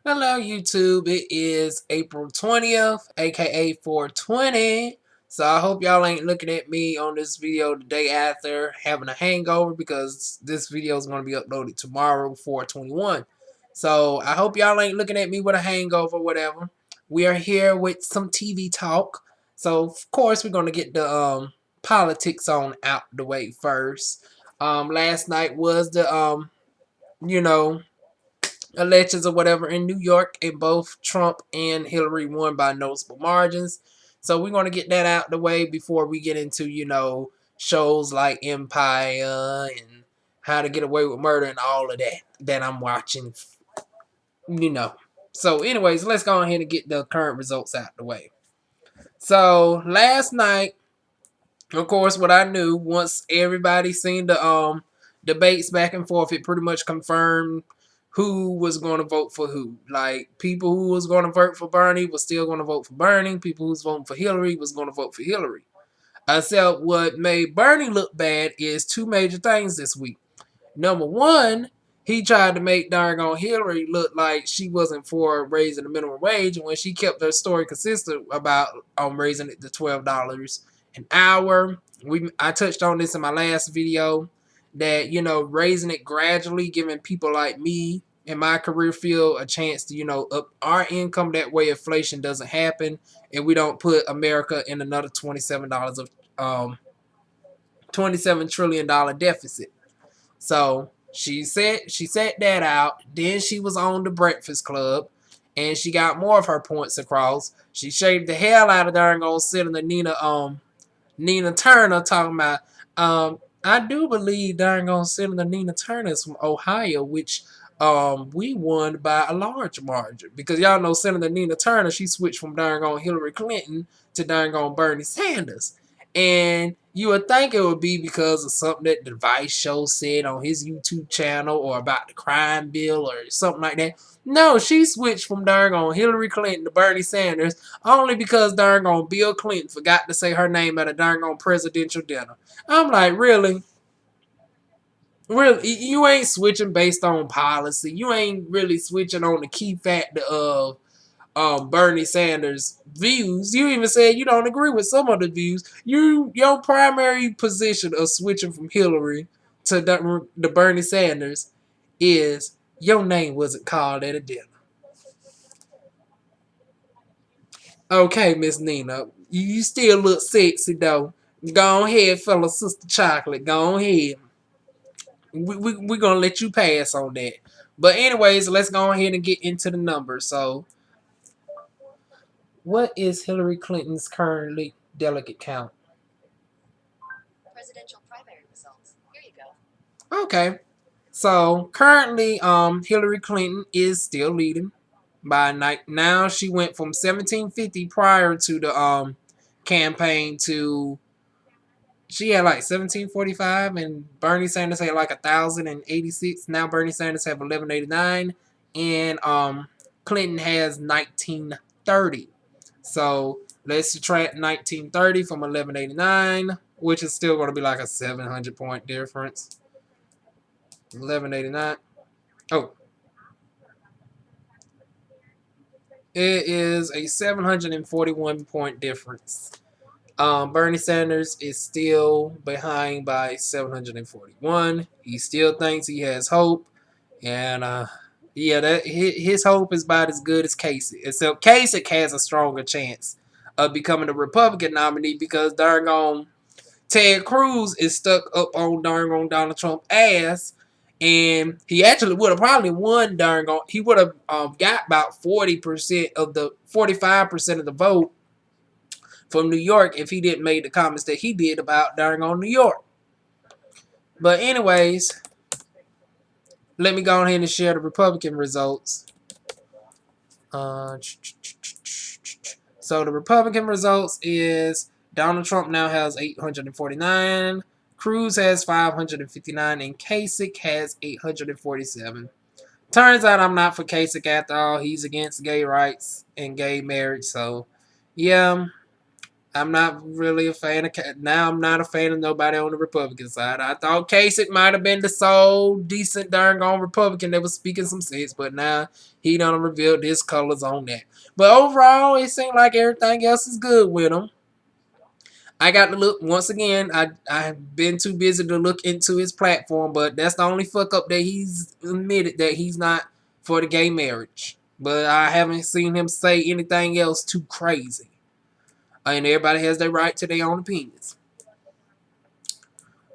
Hello YouTube, it is April 20th, aka 420. So I hope y'all ain't looking at me on this video the day after having a hangover because this video is going to be uploaded tomorrow, 421. So I hope y'all ain't looking at me with a hangover or whatever. We are here with some TV talk. So of course we're going to get the politics on out the way first. Last night was the you know elections or whatever in New York, and both Trump and Hillary won by noticeable margins. So we're going to get that out the way before we get into, shows like Empire and How to Get Away with Murder and all of that I'm watching, you know. So anyways, let's go ahead and get the current results out the way. So last night, of course, what I knew, once everybody seen the debates back and forth, it pretty much confirmed who was going to vote for who. Like, people who was going to vote for Bernie was still going to vote for Bernie. People who was voting for Hillary was going to vote for Hillary. I said what made Bernie look bad is two major things this week. Number one, he tried to make darn Hillary look like she wasn't for raising the minimum wage, and when she kept her story consistent about raising it to $12 an hour. I touched on this in my last video that, raising it gradually, giving people like me in my career field a chance to, up our income. That way inflation doesn't happen and we don't put America in another $27 of $27 trillion deficit. So she set that out. Then she was on the Breakfast Club, and she got more of her points across. She shaved the hell out of darn old Senator Nina Turner, talking about I do believe darn old Senator Nina Turner is from Ohio, which we won by a large margin, because y'all know Senator Nina Turner, she switched from darn on Hillary Clinton to darn on Bernie Sanders. And you would think it would be because of something that the Vice show said on his YouTube channel, or about the crime bill or something like that. No, she switched from darn on Hillary Clinton to Bernie Sanders only because darn on Bill Clinton forgot to say her name at a darn on presidential dinner. I'm like, really? Really? You ain't switching based on policy. You ain't really switching on the key factor of Bernie Sanders' views. You even said you don't agree with some of the views. Your primary position of switching from Hillary to the Bernie Sanders is your name wasn't called at a dinner. Okay, Miss Nina, you still look sexy though. Go ahead, fellow Sister Chocolate. Go ahead. We're gonna let you pass on that. But anyways, let's go ahead and get into the numbers. So, what is Hillary Clinton's currently delegate count? Presidential primary results. Here you go. Okay. So currently, Hillary Clinton is still leading by night. Now she went from 1750 prior to the campaign to, she had like 1745, and Bernie Sanders had like 1086. Now Bernie Sanders have 1189, and Clinton has 1930. So let's subtract 1930 from 1189, which is still going to be like a 700-point difference. 1189. Oh, it is a 741-point difference. Bernie Sanders is still behind by 741. He still thinks he has hope, and yeah, that his hope is about as good as Kasich. Except Kasich has a stronger chance of becoming a Republican nominee because darn on Ted Cruz is stuck up on darn on Donald Trump's ass, and he actually would have probably won darn on. He would have got about 40% of the 45% of the vote from New York if he didn't make the comments that he did about darn on New York. But anyways, let me go ahead and share the Republican results. So the Republican results is Donald Trump now has 849, Cruz has 559, and Kasich has 847. Turns out I'm not for Kasich after all. He's against gay rights and gay marriage. So, yeah, I'm not really a fan of now. I'm not a fan of nobody on the Republican side. I thought Kasich might have been the sole decent darn gone Republican that was speaking some sense, but now he done revealed his colors on that. But overall, it seemed like everything else is good with him. I got to look once again. I've been too busy to look into his platform, but that's the only fuck up that he's admitted that he's not for the gay marriage. But I haven't seen him say anything else too crazy. And everybody has their right to their own opinions.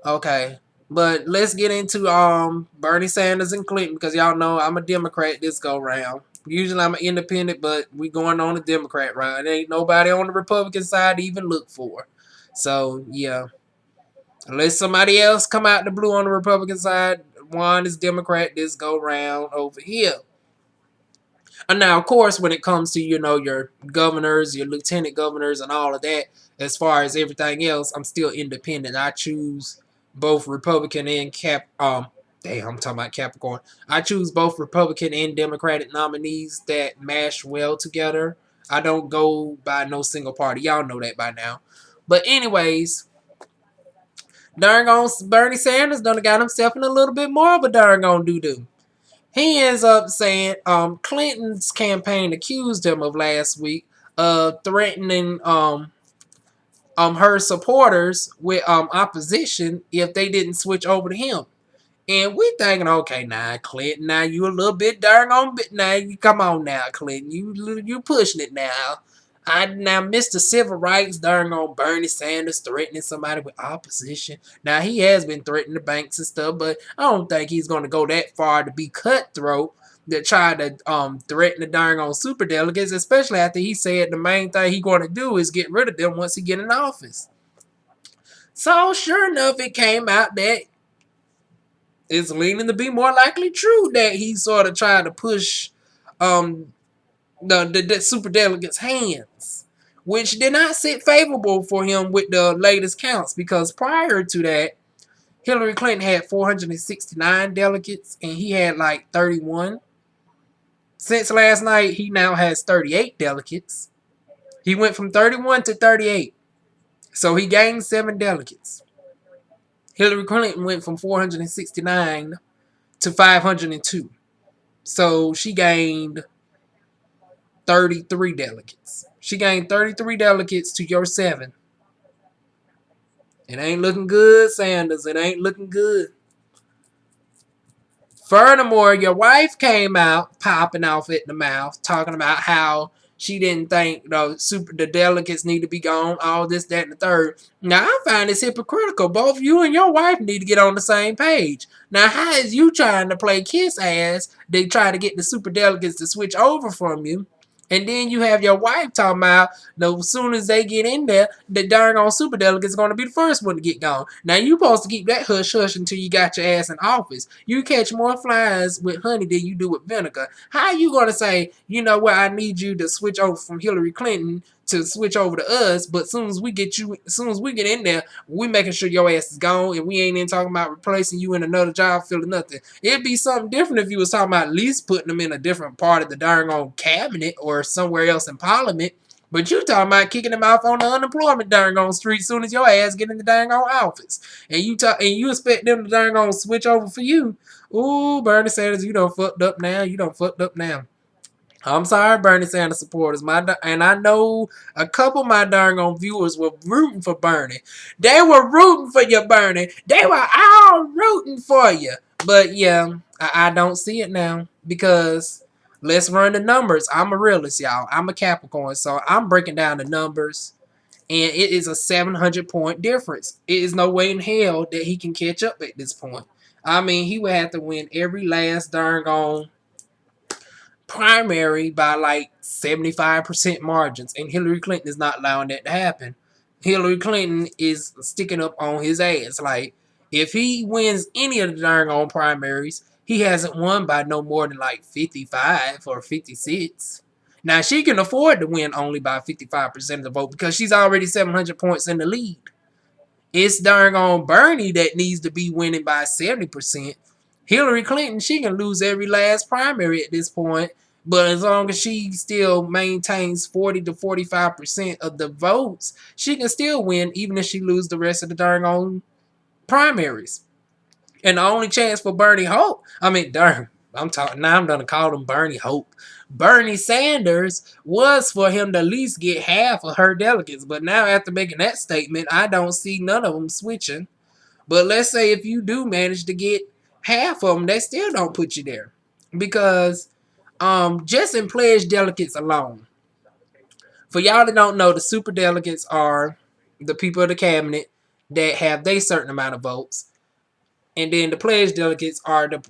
Okay. But let's get into Bernie Sanders and Clinton, because y'all know I'm a Democrat this go round. Usually I'm an independent, but we going on the Democrat round. There ain't nobody on the Republican side to even look for. So yeah. Unless somebody else come out the blue on the Republican side, one is Democrat this go round over here. And now, of course, when it comes to, your governors, your lieutenant governors, and all of that, as far as everything else, I'm still independent. I choose both Republican and I'm talking about Capricorn. I choose both Republican and Democratic nominees that mash well together. I don't go by no single party. Y'all know that by now. But anyways, darn on Bernie Sanders done got himself in a little bit more of a darn on doo-doo. He ends up saying Clinton's campaign accused him of last week of threatening her supporters with opposition if they didn't switch over to him. And we thinking, okay, now Clinton, now you a little bit darn on bit now. You come on now, Clinton, you pushing it now. Now Mr. Civil Rights darn on Bernie Sanders threatening somebody with opposition. Now he has been threatening the banks and stuff, but I don't think he's gonna go that far to be cutthroat to try to threaten the darn on super delegates, especially after he said the main thing he gonna do is get rid of them once he get in office. So sure enough, it came out that it's leaning to be more likely true that he sort of tried to push the super delegates' hands, which did not sit favorable for him with the latest counts, because prior to that, Hillary Clinton had 469 delegates and he had like 31. Since last night, he now has 38 delegates. He went from 31 to 38. So he gained 7 delegates. Hillary Clinton went from 469 to 502. So she gained 33 delegates. She gained 33 delegates to your 7. It ain't looking good, Sanders. It ain't looking good. Furthermore, your wife came out popping off at the mouth, talking about how she didn't think the delegates need to be gone, all this, that, and the third. Now, I find this hypocritical. Both you and your wife need to get on the same page. Now, how is you trying to play kiss ass? They try to get the super delegates to switch over from you. And then you have your wife talking about, as soon as they get in there, the darn on super delegates going to be the first one to get gone. Now, you supposed to keep that hush-hush until you got your ass in office. You catch more flies with honey than you do with vinegar. How you going to say, you know what, I need you to switch over from Hillary Clinton to switch over to us, but as soon as we get in there, we making sure your ass is gone, and we ain't even talking about replacing you in another job filling nothing. It'd be something different if you was talking about at least putting them in a different part of the darn on cabinet or somewhere else in Parliament. But you talking about kicking them off on the unemployment darn on street soon as your ass get in the darn on office, and you expect them to darn on switch over for you. Ooh, Bernie Sanders, you done fucked up now. You done fucked up now. I'm sorry, Bernie Sanders supporters. And I know a couple of my darn on viewers were rooting for Bernie. They were rooting for you, Bernie. They were all rooting for you. But yeah, I don't see it now, because let's run the numbers. I'm a realist, y'all. I'm a Capricorn, so I'm breaking down the numbers, and it is a 700-point difference. It is no way in hell that he can catch up at this point. I mean, he would have to win every last darn on primary by like 75% margins, and Hillary Clinton is not allowing that to happen. Hillary Clinton is sticking up on his ass. Like, if he wins any of the darn on primaries, he hasn't won by no more than like 55 or 56. Now, she can afford to win only by 55% of the vote because she's already 700 points in the lead. It's darn on Bernie that needs to be winning by 70%. Hillary Clinton, she can lose every last primary at this point But as long as she still maintains 40 to 45% of the votes, she can still win even if she loses the rest of the darn own primaries. And the only chance for Bernie Hope, I'm talking now. I'm gonna call him Bernie Hope. Bernie Sanders was for him to at least get half of her delegates, but now after making that statement, I don't see none of them switching. But let's say if you do manage to get half of them, they still don't put you there because just in pledged delegates alone. For y'all that don't know, the super delegates are the people of the cabinet that have their certain amount of votes. And then the pledged delegates are the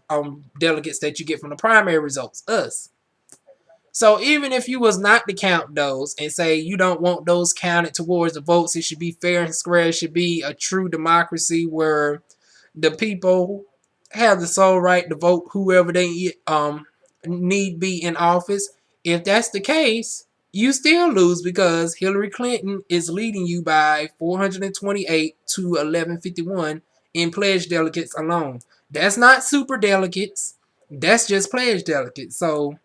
delegates that you get from the primary results, us. So even if you was not to count those and say you don't want those counted towards the votes, it should be fair and square. It should be a true democracy where the people have the sole right to vote whoever they need be in office. If that's the case, you still lose because Hillary Clinton is leading you by 428 to 1151 in pledged delegates alone. That's not super delegates. That's just pledged delegates. So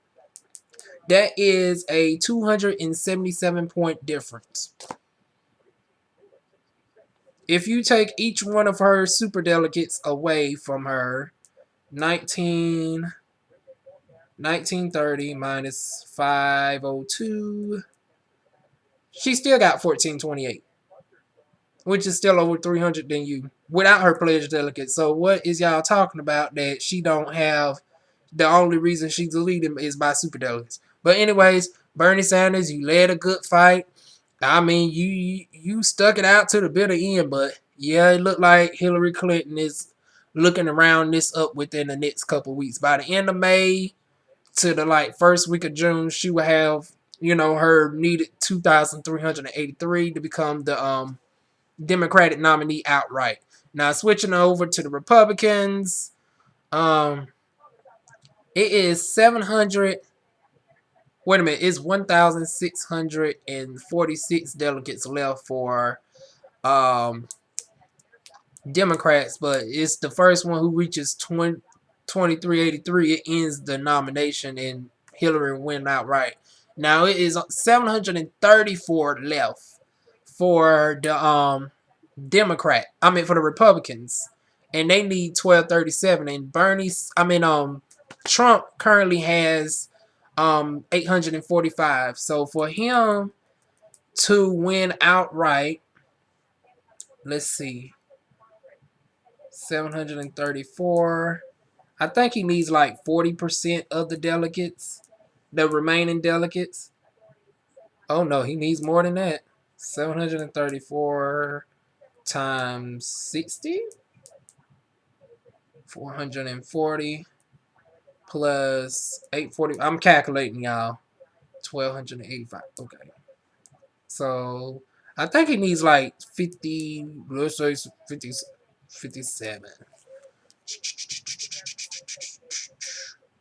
that is a 277-point difference. If you take each one of her super delegates away from her, 1930 minus 502, she still got 1428, which is still over 300 than you without her pledged delegates. So what is y'all talking about that she don't have? The only reason she's leading is by super delegates. But anyways, Bernie Sanders, you led a good fight. I mean, you stuck it out to the bitter end, but yeah, it looked like Hillary Clinton is looking around this up within the next couple of weeks. By the end of May to the first week of June, she will have her needed 2,383 to become the Democratic nominee outright. Now switching over to the Republicans, it is 700. Wait a minute, it's 1,646 delegates left for Democrats, but it's the first one who reaches 2383. It ends the nomination and Hillary win outright. Now it is 734 left for the for the Republicans, and they need 1237. And Trump currently has 845. So for him to win outright, let's see, 734. I think he needs 40% of the delegates, the remaining delegates. Oh no, he needs more than that. 734 times 60, 440 plus 840. I'm calculating, y'all. 1,285. Okay. So I think he needs 50, let's say 50, 57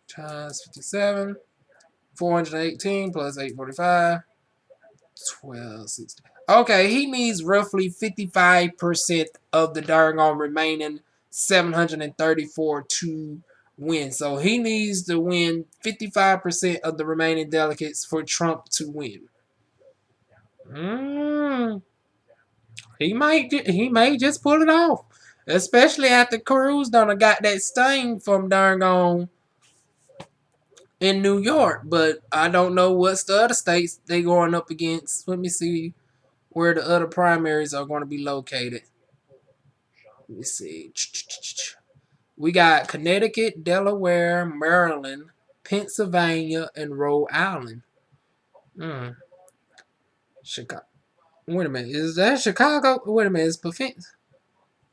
times 57, 418 plus 845, 1260. Okay, he needs roughly 55% of the darn remaining 734 to win. So he needs to win 55% of the remaining delegates for Trump to win. He may just pull it off, especially after Cruz done got that sting from darn on in New York. But I don't know what's the other states they going up against. Let me see where the other primaries are going to be located. Let me see. We got Connecticut, Delaware, Maryland, Pennsylvania, and Rhode Island. Chicago. Wait a minute. Is that Chicago? Wait a minute. It's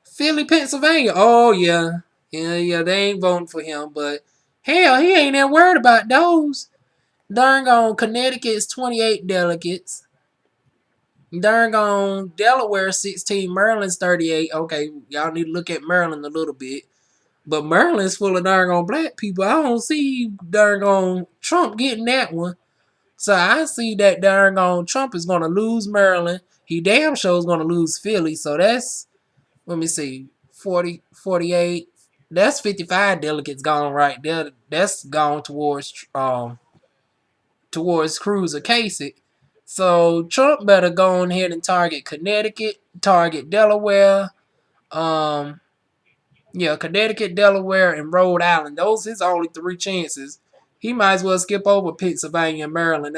Philly, Pennsylvania. Oh, yeah. Yeah. They ain't voting for him. But hell, he ain't that worried about those. Darn on Connecticut is 28 delegates. Darn on Delaware 16. Maryland's 38. Okay, y'all need to look at Maryland a little bit. But Maryland's full of darn on black people. I don't see darn on Trump getting that one. So I see that darn on Trump is going to lose Maryland. He damn sure is going to lose Philly. So that's, let me see, 40, 48. That's 55 delegates gone right there. That's gone towards towards Cruz or Kasich. So Trump better go on ahead and target Connecticut, target Delaware, Connecticut, Delaware, and Rhode Island. Those his only 3 chances. He might as well skip over Pennsylvania and Maryland.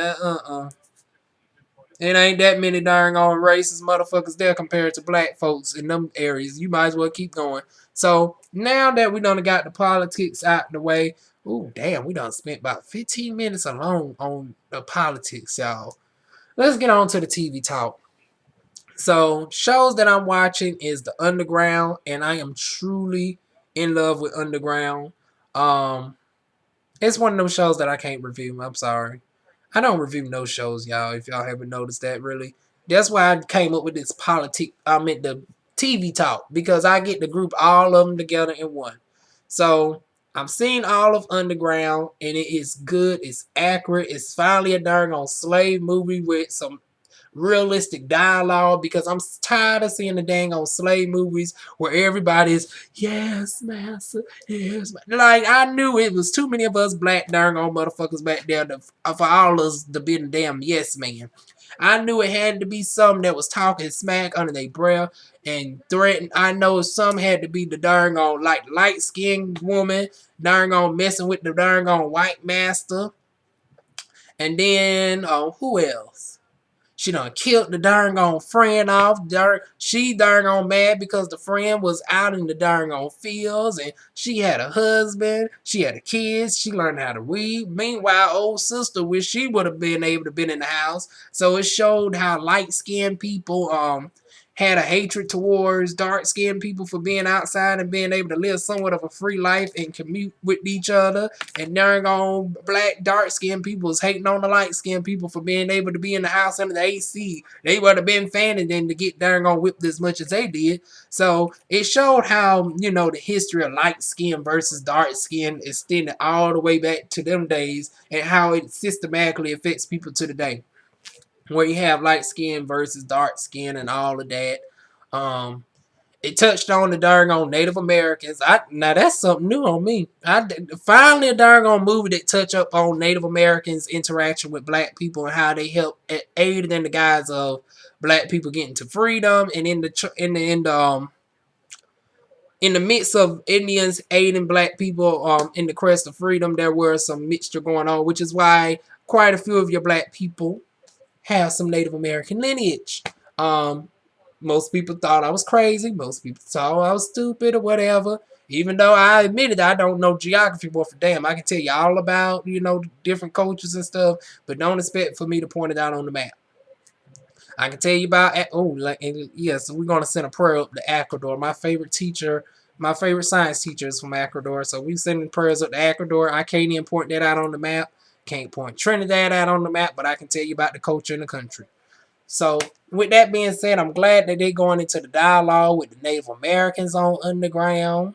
It ain't that many darn on racist motherfuckers there compared to black folks in them areas. You might as well keep going. So now that we done got the politics out the way, ooh damn, we done spent about 15 minutes alone on the politics, y'all. Let's get on to the TV talk. So shows that I'm watching is The Underground, and I am truly in love with Underground. It's one of those shows that I can't review. I'm sorry. I don't review no shows, y'all, if y'all haven't noticed that, really. That's why I came up with this the TV talk, because I get to group all of them together in one. So, I'm seeing all of Underground, and it is good, it's accurate, it's finally a darn on slave movie with some realistic dialogue, because I'm tired of seeing the dang on slave movies where everybody's yes, master, yes, like I knew it was too many of us black darn on motherfuckers back there for all us to be the damn yes man. I knew it had to be some that was talking smack under their breath and threatening. I know some had to be the darn on like light skinned woman darn on messing with the darn on white master. And then who else? She done killed the darn on friend off. She darn on mad because the friend was out in the darn on fields, and she had a husband, she had a kids, she learned how to read. Meanwhile, old sister wish she would have been able to been in the house. So it showed how light skinned people had a hatred towards dark skinned people for being outside and being able to live somewhat of a free life and commute with each other. And darn on black dark skinned people is hating on the light skinned people for being able to be in the house under the AC. They would have been fanning them to get darn on whipped as much as they did. So it showed how, the history of light skin versus dark skin extended all the way back to them days, and how it systematically affects people to today, where you have light skin versus dark skin and all of that. It touched on the darn on Native Americans. Now that's something new on me. Finally a darn on movie that touch up on Native Americans' interaction with black people and how they help aid in the guise of black people getting to freedom, and in the midst of Indians aiding black people in the quest of freedom, there were some mixture going on, which is why quite a few of your black people have some Native American lineage. Most people thought I was crazy. Most people thought I was stupid or whatever. Even though I admitted I don't know geography worth a damn. I can tell you all about, different cultures and stuff, but don't expect for me to point it out on the map. I can tell you about, so we're going to send a prayer up to Ecuador. My favorite science teacher is from Ecuador, so we sending prayers up to Ecuador. I can't even point that out on the map. Can't point Trinidad out on the map, but I can tell you about the culture in the country. So, with that being said, I'm glad that they're going into the dialogue with the Native Americans on Underground.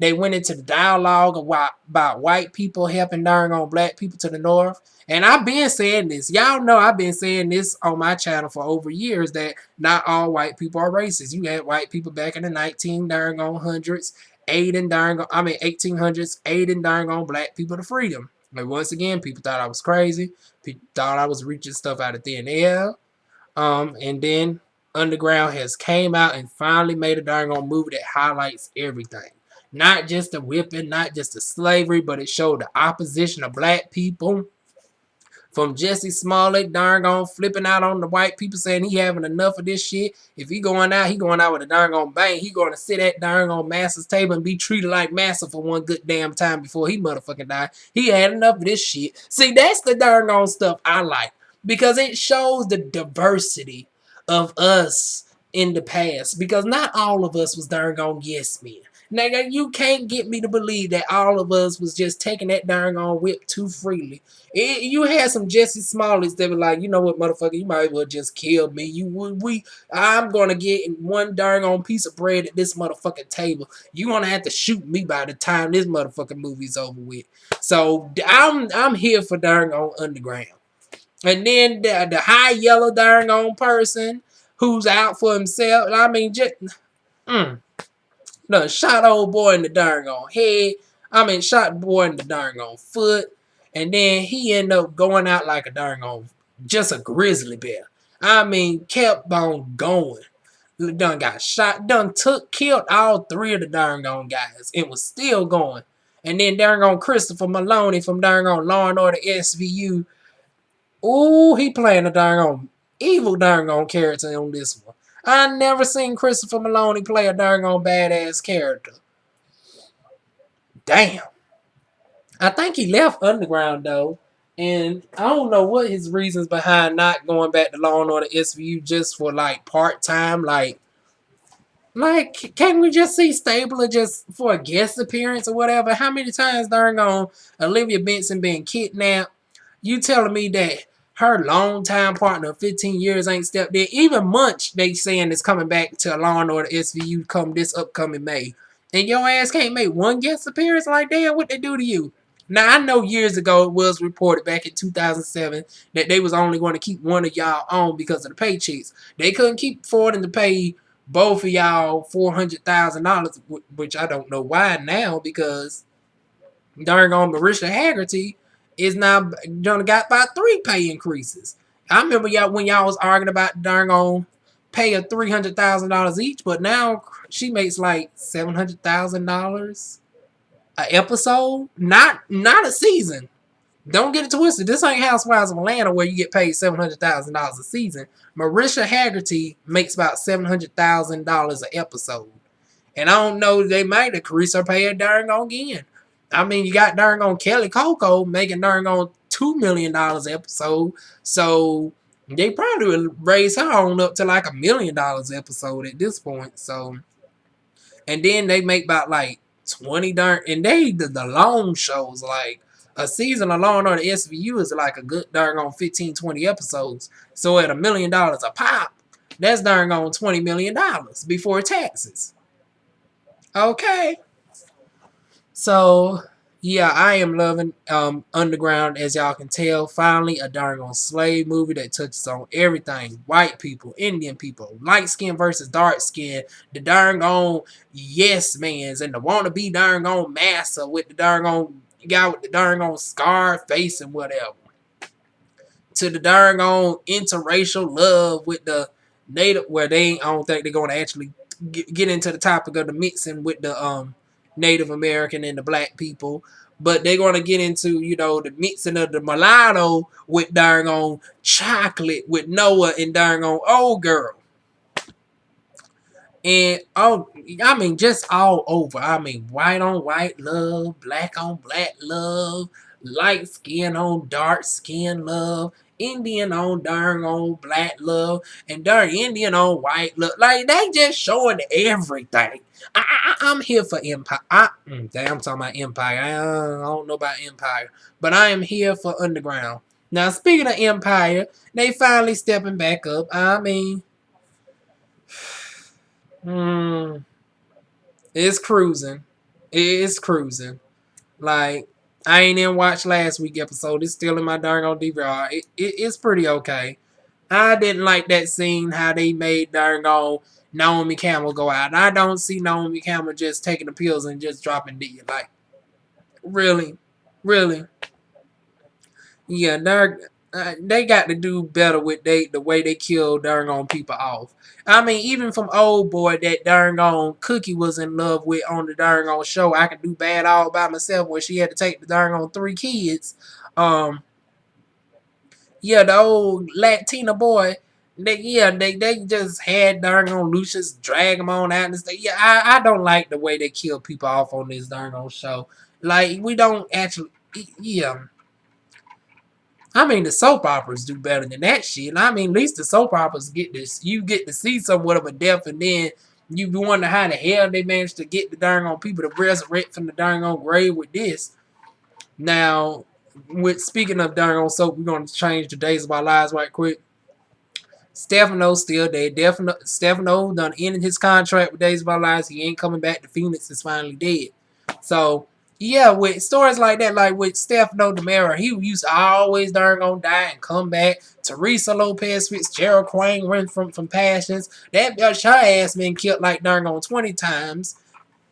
They went into the dialogue about white people helping darn on black people to the north. And I've been saying this. Y'all know I've been saying this on my channel for over years, that not all white people are racist. You had white people back in the 1800s aiding 1800s aiding darn on black people to freedom. But once again, people thought I was crazy. People thought I was reaching stuff out of thin air. And then Underground has came out and finally made a darn on movie that highlights everything. Not just the whipping, not just the slavery, but it showed the opposition of black people. From Jesse Smollett, darn on flipping out on the white people, saying he having enough of this shit. If he going out with a darn on bang. He going to sit at darn on Master's table and be treated like Master for one good damn time before he motherfucking die. He had enough of this shit. See, that's the darn on stuff I like, because it shows the diversity of us in the past. Because not all of us was darn on yes men. Nigga, you can't get me to believe that all of us was just taking that darn on whip too freely. You had some Jesse Smollett's that were like, you know what, motherfucker, you might as well just kill me. I'm gonna get one darn on piece of bread at this motherfucking table. You gonna have to shoot me by the time this motherfucking movie's over with. So I'm here for darn on Underground. And then the high yellow darn on person who's out for himself. I mean, just done shot old boy in the darn on head. Shot boy in the darn on foot. and then he ended up going out like a darn on just a grizzly bear. I mean, kept on going. Done got shot, killed all three of the darn on guys. It was still going. And then darn on Christopher Maloney from darn on Law and Order SVU. Ooh, he playing a darn on evil darn on character on this one. I never seen Christopher Maloney play a darn on badass character. Damn. I think he left Underground though. And I don't know what his reasons behind not going back to Law and Order SVU just for like part time, can't we just see Stabler just for a guest appearance or whatever? How many times darn on Olivia Benson being kidnapped? You telling me that her longtime partner of 15 years ain't stepped in? Even Munch, they saying is coming back to Law and Order SVU come this upcoming May. And your ass can't make one guest appearance like that? What they do to you? Now, I know years ago it was reported back in 2007 that they was only going to keep one of y'all on because of the paychecks. They couldn't keep affording to pay both of y'all $400,000, which I don't know why now, because darn on Marisha Haggerty is now done got about 3 pay increases. I remember y'all when y'all was arguing about darn on pay of $300,000 each, but now she makes like $700,000 an episode, not a season. Don't get it twisted. This ain't Housewives of Atlanta where you get paid $700,000 a season. Marisha Haggerty makes about $700,000 an episode. And I don't know, they might increase her pay darn on again. I mean, you got darn on Kelly Coco making darn on $2 million an episode. So they probably would raise her on up to like $1 million episode at this point. So, and then they make about like 20 darn, and they the long shows, like a season alone on the SVU is like a good darn on 15, 20 episodes. So at $1 million a pop, that's darn on $20 million before taxes. Okay. So, yeah, I am loving Underground, as y'all can tell. Finally, a darn on slave movie that touches on everything. White people, Indian people, light skin versus dark skin, the darn on yes mans, and the wannabe darn on massa with the darn on guy with the darn on scar face and whatever. To the darn on interracial love with the native, where I don't think they're going to actually get into the topic of the mixing with the Native American and the black people, but they're going to get into, the mixing of the mulatto with darn on chocolate with Noah and darn on old girl. And I mean, just all over. I mean, white on white love, black on black love, light skin on dark skin love, Indian on darn on black love, and darn Indian on white love. Like, they just showing everything. I'm here for Empire. I'm talking about Empire. I don't know about Empire, but I am here for Underground. Now, speaking of Empire, they finally stepping back up. I mean, it's cruising. It's cruising. Like, I ain't even watched last week episode. It's still in my darn old DVR. It's pretty okay. I didn't like that scene how they made darn old Naomi Campbell go out. I don't see Naomi Campbell just taking the pills and just dropping dead. Like, really? Really? Yeah, they got to do better with the way they kill darn on people off. I mean, even from old boy that darn on Cookie was in love with on the darn on show, I Can Do Bad All By Myself, where she had to take the darn on 3 kids. Yeah, the old Latina boy. They just had darn on Lucius drag him on out and stuff. Yeah, I don't like the way they kill people off on this darn on show. Like, we don't actually. Yeah. I mean, the soap operas do better than that shit. I mean, at least the soap operas get this. You get to see somewhat of a death, and then you wonder how the hell they managed to get the darn on people to resurrect from the darn on grave with this. Now, speaking of darn on soap, we're going to change the days of our lives right quick. Stefano's still there. Stefano done ended his contract with Days of Our Lives. He ain't coming back. The Phoenix is finally dead. So, yeah, with stories like that, like with Stefano DiMera, he used to always darn gonna die and come back. Teresa Lopez Fitzgerald Quang run from Passions. That her ass been killed like darn on 20 times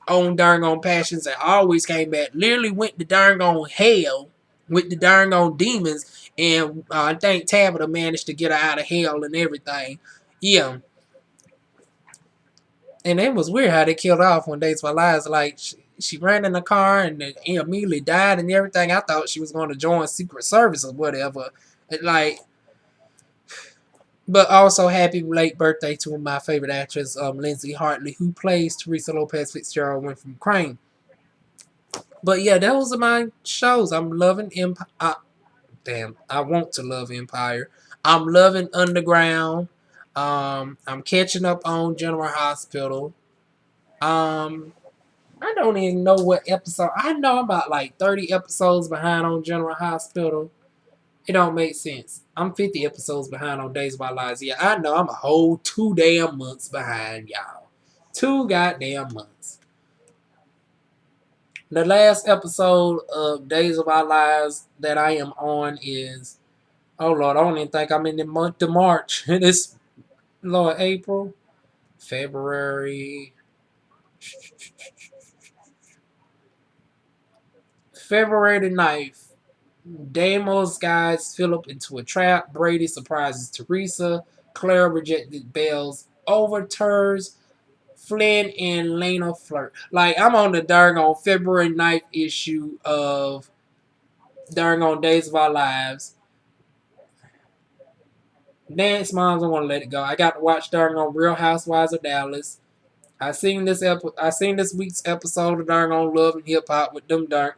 on darn on Passions and always came back. Literally went to darn on hell. with the darn on demons, and I think Tabitha managed to get her out of hell and everything. Yeah. And it was weird how they killed her off when Days of Our Lives. Like, she ran in the car and immediately died and everything. I thought she was going to join Secret Service or whatever. Like, but also happy late birthday to my favorite actress, Lindsay Hartley, who plays Teresa Lopez Fitzgerald went from Crane. But yeah, those are my shows. I'm loving Empire. Damn, I want to love Empire. I'm loving Underground. I'm catching up on General Hospital. Um, I don't even know what episode. I know I'm about like 30 episodes behind on General Hospital. It don't make sense. I'm 50 episodes behind on Days of Our Lives. Yeah, I know I'm a whole 2 damn months behind, y'all. 2 goddamn months. The last episode of Days of Our Lives that I am on is, oh Lord, I don't even think I'm in the month of March. It's, Lord, April, February, February the 9th. Damos guides Philip into a trap. Brady surprises Teresa. Claire rejected Belle's overtures. Flynn and Lena flirt. Like, I'm on the darn February 9th issue of darn Days of Our Lives. Dance Moms, I want to let it go. I got to watch darn Real Housewives of Dallas. I seen this week's episode of darn Love and Hip Hop with them darn.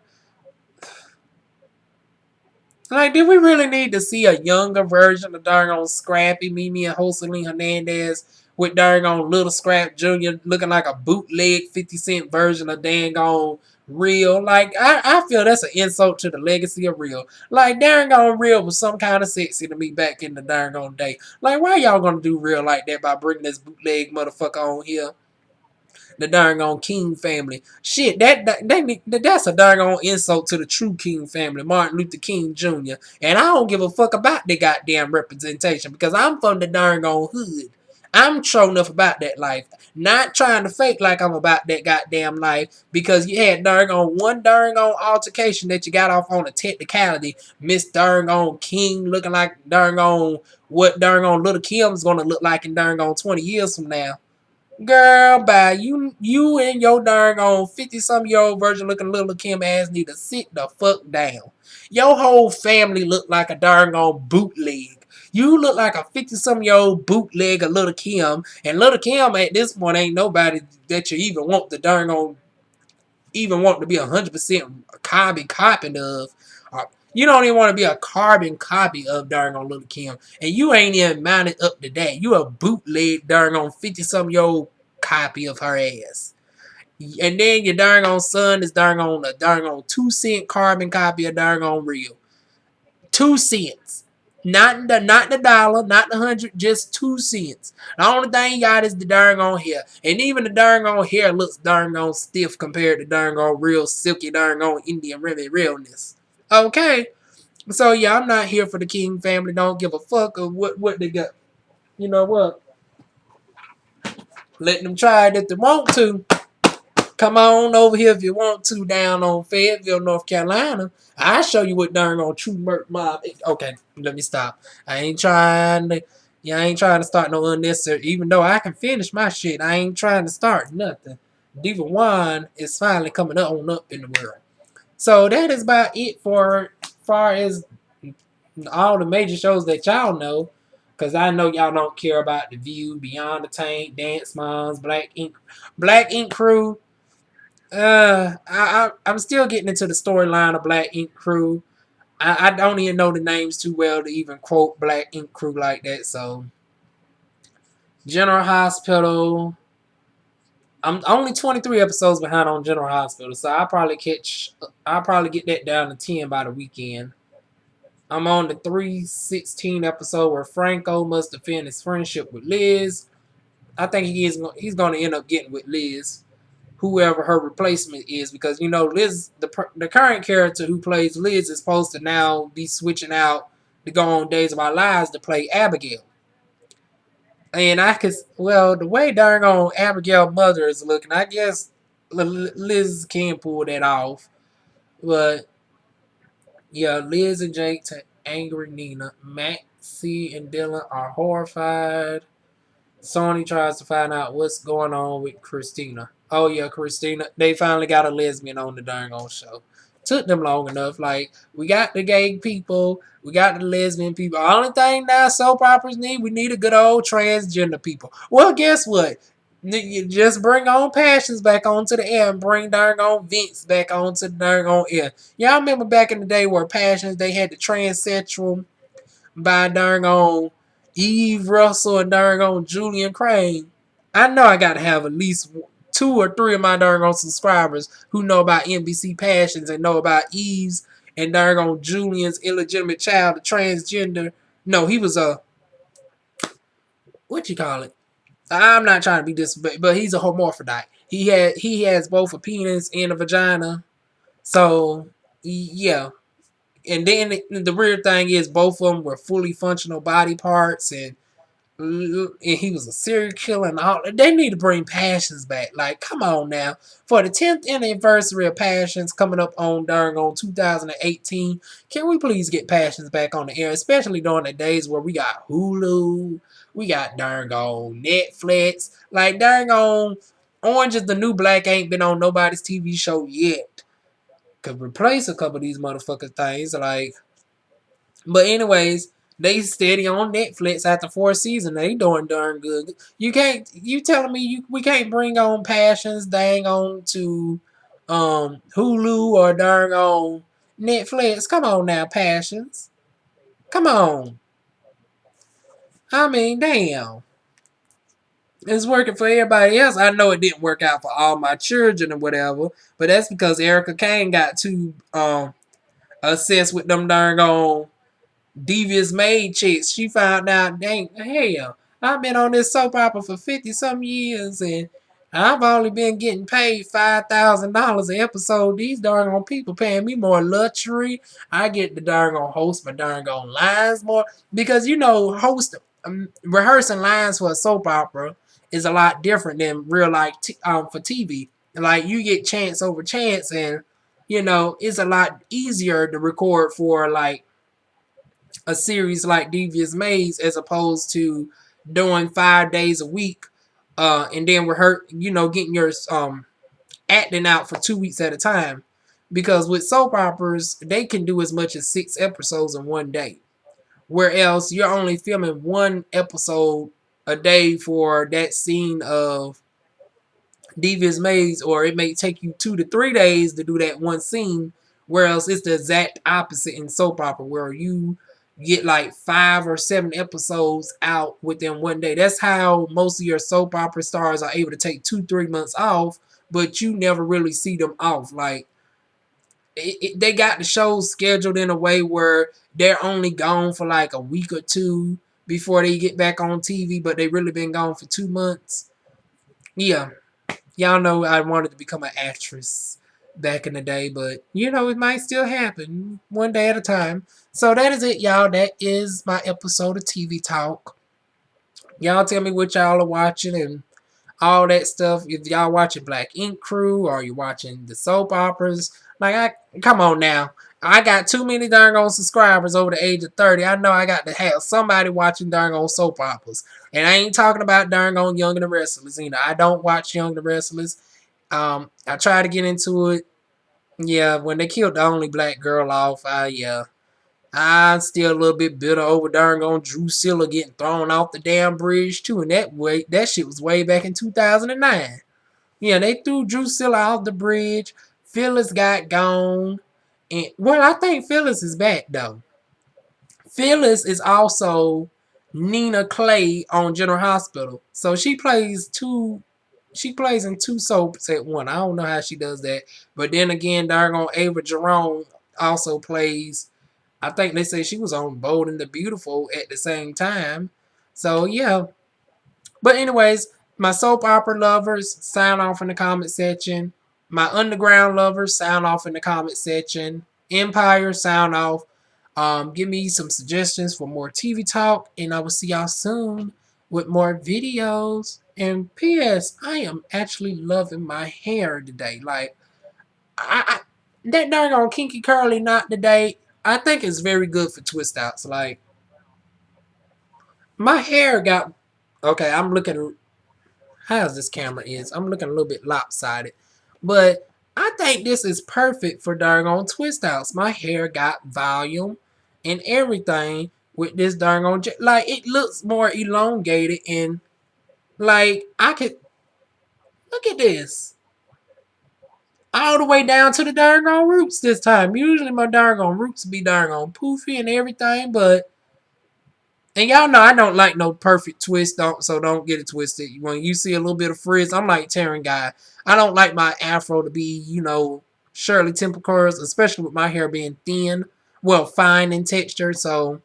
Like, did we really need to see a younger version of darn Scrappy, Mimi, and Joseline Hernandez with darn Little Scrap Jr. looking like a bootleg 50 Cent version of dang on Real? Like, I feel that's an insult to the legacy of Real. Like, darn on Real was some kind of sexy to me back in the darn on day. Like, why y'all gonna do Real like that by bringing this bootleg motherfucker on here? The darn on King family. Shit, that's a darn on insult to the true King family, Martin Luther King Jr. And I don't give a fuck about the goddamn representation because I'm from the darn on hood. I'm true enough about that life. Not trying to fake like I'm about that goddamn life because you had darn on one darn on altercation that you got off on a technicality. Miss darn on King looking like darn on what darn on little Kim's gonna look like in darn on 20 years from now. Girl, bye. You and your darn on 50-some-year-old virgin looking little Kim ass need to sit the fuck down. Your whole family look like a darn on bootleg. You look like a 50-some-year-old bootleg of little Kim, and little Kim at this point ain't nobody that you even want to be 100% carbon of. You don't even want to be a carbon copy of darn on Little Kim. And you ain't even mounted up to that. You a bootleg darn on 50-some-year-old copy of her ass. And then your darn on son is darn on a darn on 2 cent carbon copy of darn on Real. 2 cents. Not the dollar, not the 100, just 2 cents. The only thing you got is the darn on hair. And even the darn on hair looks darn on stiff compared to darn on real silky darn on Indian Remy realness. Okay. So yeah, I'm not here for the King family. Don't give a fuck of what they got. You know what? Let them try it if they want to. Come on over here if you want to down on Fayetteville, North Carolina. I'll show you what darn on true Merc Mob. Okay, let me stop. I ain't trying to start no unnecessary. Even though I can finish my shit, I ain't trying to start nothing. DivaWuan is finally coming on up in the world. So that is about it for far as all the major shows that y'all know. Cause I know y'all don't care about The View, Beyond the Tank, Dance Moms, Black Ink Crew. I'm still getting into the storyline of Black Ink Crew. I don't even know the names too well to even quote Black Ink Crew like that. So, General Hospital. I'm only 23 episodes behind on General Hospital, so I'll probably get that down to 10 by the weekend. I'm on the 316 episode where Franco must defend his friendship with Liz. I think he's going to end up getting with Liz, whoever her replacement is, because you know Liz, the current character who plays Liz is supposed to now be switching out to go on Days of Our Lives to play Abigail. And the way darn on Abigail's mother is looking, I guess Liz can pull that off. But Yeah, Liz and Jake to angry Nina. Maxie and Dylan are horrified. Sony tries to find out what's going on with Christina. Oh yeah, Christina. They finally got a lesbian on the darn old show. Took them long enough. Like, we got the gay people, we got the lesbian people. Only thing now soap operas need, we need a good old transgender people. Well, guess what? You just bring on Passions back onto the air and bring darn on Vince back onto the darn on air. Y'all remember back in the day where Passions, they had the transsexual by darn on Eve Russell and darn on Julian Crane. I know I gotta have at least 2 or 3 of my darn on subscribers who know about NBC Passions and know about Eve's and darn on Julian's illegitimate child, a transgender. No, he was a, what you call it? I'm not trying to be disrespectful, but he's a hermaphrodite. He has both a penis and a vagina. So yeah. And then the weird thing is both of them were fully functional body parts, and he was a serial killer and all. They need to bring Passions back. Like, come on now. For the 10th anniversary of Passions coming up on darn on 2018, can we please get Passions back on the air? Especially during the days where we got Hulu, we got darn on Netflix. Like, darn on Orange is the New Black ain't been on nobody's TV show yet. Could replace a couple of these motherfucking things. Like, but anyways, they steady on Netflix after 4 seasons. They doing darn good. You telling me we can't bring on Passions dang on to Hulu or darn on Netflix? Come on now, Passions. Come on. I mean, damn. It's working for everybody else. I know it didn't work out for all my children or whatever, but that's because Erica Kane got too obsessed with them darn on devious maid chicks. She found out, dang, hell, I've been on this soap opera for 50-some years and I've only been getting paid $5,000 an episode. These darn on people paying me more luxury. I get the darn on host my darn on lines more. Because, rehearsing lines for a soap opera is a lot different than real life for TV. Like, you get chance over chance, and, it's a lot easier to record for, like, a series like Devious Maze as opposed to doing 5 days a week, and then getting your acting out for 2 weeks at a time. Because with soap operas, they can do as much as 6 episodes in one day, whereas you're only filming one episode a day for that scene of Devious Maze, or it may take you 2 to 3 days to do that one scene. Whereas it's the exact opposite in soap opera, where you get like 5 or 7 episodes out within one day. That's how most of your soap opera stars are able to take 2-3 months off, but you never really see them off. Like, they got the shows scheduled in a way where they're only gone for like a week or two before they get back on TV, but they really been gone for 2 months. Yeah. Y'all know I wanted to become an actress back in the day, but it might still happen one day at a time. So that is it, y'all. That is my episode of TV Talk. Y'all tell me what y'all are watching and all that stuff. If y'all watching Black Ink Crew or you watching the soap operas, come on now. I got too many darn on subscribers over the age of 30. I know I got to have somebody watching darn on soap operas. And I ain't talking about darn on Young and the Restless. I don't watch Young and the Restless. I try to get into it. Yeah, when they killed the only black girl off, I'm still a little bit bitter over darn on Drusilla getting thrown off the damn bridge too. And that shit was way back in 2009. Yeah, they threw Drusilla off the bridge. Phyllis got gone. And I think Phyllis is back though. Phyllis is also Nina Clay on General Hospital. So she plays in 2 soaps at one. I don't know how she does that. But then again, darn Ava Jerome also plays, I think they say she was on Bold and the Beautiful at the same time. So yeah. But anyways, my soap opera lovers, sign off in the comment section. My underground lovers, sound off in the comment section. Empire, sound off. Give me some suggestions for more TV talk, and I will see y'all soon with more videos. And P.S. I am actually loving my hair today. Like, that darn on kinky curly knot today. I think it's very good for twist outs. Like my hair got okay. I'm looking. How's this camera is? I'm looking a little bit lopsided, but I think this is perfect for darn twist outs. My hair got volume and everything with this darn like it looks more elongated and like I could look at this all the way down to the darn roots this time. Usually my darn roots be darn poofy and everything, but and y'all know I don't like no perfect twist, so don't get it twisted. When you see a little bit of frizz, I'm like Taryn guy. I don't like my afro to be, Shirley Temple curls, especially with my hair being thin, well, fine in texture. So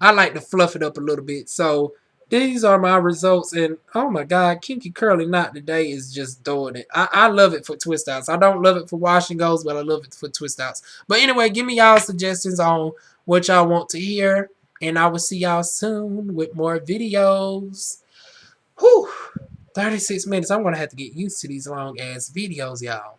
I like to fluff it up a little bit. So these are my results, and oh my God, Kinky Curly Knot today is just doing it. I love it for twist outs. I don't love it for wash and goes, but I love it for twist outs. But anyway, give me y'all suggestions on what y'all want to hear, and I will see y'all soon with more videos. Whew, 36 minutes. I'm gonna have to get used to these long ass videos, y'all.